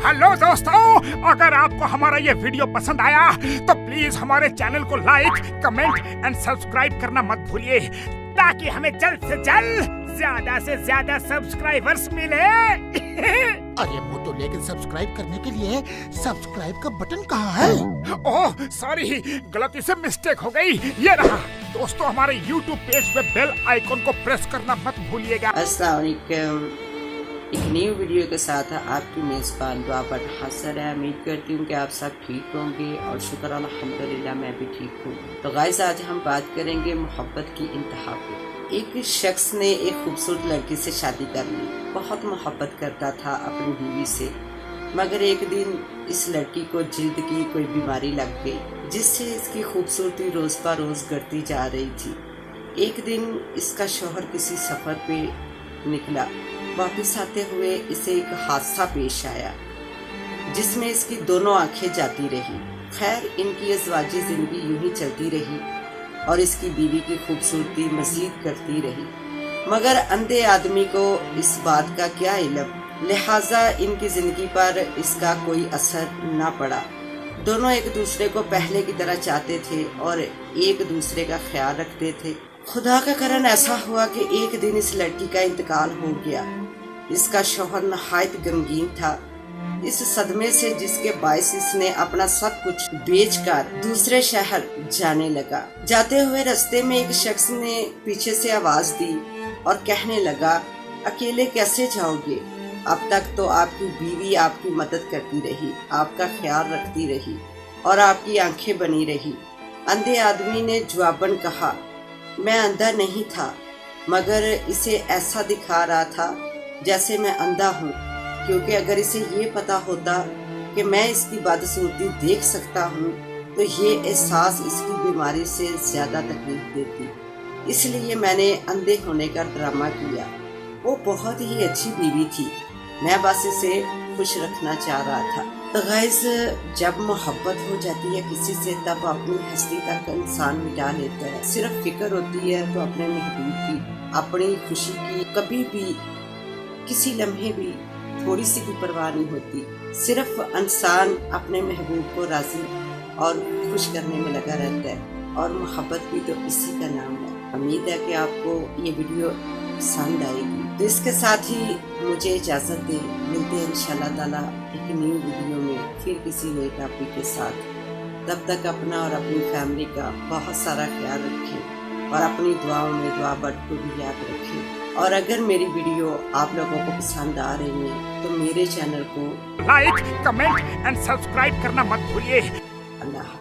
Hello दोस्तों, अगर आपको हमारा ये वीडियो पसंद आया तो प्लीज हमारे चैनल को लाइक, कमेंट एंड सब्सक्राइब करना मत भूलिए, ताकि हमें जल्द से जल्द ज्यादा से ज्यादा सब्सक्राइबर्स मिले। अरे मोटू, लेकिन सब्सक्राइब करने के लिए सब्सक्राइब का बटन कहाँ है? ओह सॉरी, गलती से मिस्टेक हो गई, ये रहा। दोस्तों हमारे YouTube पेज पे बेल आइकन को प्रेस करना मत भूलिएगा। अस्सलाम वालेकुम। एक न्यू वीडियो के साथ आपकी मेज़बान दुआ बट हाजिर है। उम्मीद करती हूँ कि आप सब ठीक होंगे और शुक्र अल्हम्दुलिल्लाह मैं भी ठीक हूँ। तो गाइस, आज हम बात करेंगे मोहब्बत की इंतहा पे। एक शख्स ने एक खूबसूरत लड़की से शादी कर ली। बहुत मोहब्बत करता था अपनी बीवी से, मगर एक दिन इस लड़की को जिल्द की कोई बीमारी लग गई, जिससे इसकी खूबसूरती रोज़ ब रोज़ घटती जा रही थी। एक दिन इसका शौहर किसी सफ़र पे निकला। वापस आते हुए इसे एक हादसा पेश आया, जिसमें इसकी दोनों आंखें जाती रही। खैर, इनकी अज़वाजी ज़िंदगी यूं ही चलती रही और इसकी बीवी की खूबसूरती मज़ीद करती रही, मगर अंधे आदमी को इस बात का क्या इल्म, लिहाजा इनकी ज़िंदगी पर इसका कोई असर न पड़ा। दोनों एक दूसरे को पहले की तरह चाहते थे और एक दूसरे का ख्याल रखते थे। खुदा का करम ऐसा हुआ कि एक दिन इस लड़की का इंतकाल हो गया। इसका शौहर नहायत गमगीन था इस सदमे से, जिसके बायस इसने अपना सब कुछ बेचकर दूसरे शहर जाने लगा। जाते हुए रास्ते में एक शख्स ने पीछे से आवाज दी और कहने लगा, अकेले कैसे जाओगे? अब तक तो आपकी बीवी आपकी मदद करती रही, आपका ख्याल रखती रही और आपकी आंखें बनी रही। अंधे आदमी ने जवाबन कहा, मैं अंधा नहीं था, मगर इसे ऐसा दिखा रहा था जैसे मैं अंधा हूँ, क्योंकि अगर इसे ये पता होता कि मैं इसकी बदसूरती देख सकता हूँ तो ये एहसास इसकी बीमारी से ज़्यादा तकलीफ देती। इसलिए मैंने अंधे होने का ड्रामा किया। वो बहुत ही अच्छी बीवी थी, मैं बस इसे खुश रखना चाह रहा था। तो गाइस, जब मोहब्बत हो जाती है किसी से, तब अपनी हस्ती तक इंसान मिटा लेता है। सिर्फ फिक्र होती है तो अपने महबूब की, अपनी खुशी की कभी भी किसी लम्हे भी थोड़ी सी भी परवाह नहीं होती। सिर्फ इंसान अपने महबूब को राजी और खुश करने में लगा रहता है, और मोहब्बत भी तो इसी का नाम है। उम्मीद है कि आपको ये वीडियो पसंद आएगी। तो इसके साथ ही मुझे इजाज़त दें, मिलते हैं इंशाल्लाह ताला एक न्यू वीडियो में फिर किसी नए टॉपिक के साथ। तब तक अपना और अपनी फैमिली का बहुत सारा ख्याल रखें और अपनी दुआओं में दुआ बट को भी याद रखें। और अगर मेरी वीडियो आप लोगों को पसंद आ रही है तो मेरे चैनल को लाइक, कमेंट एंड सब्सक्राइब करना मत भूलिए। अल्लाह।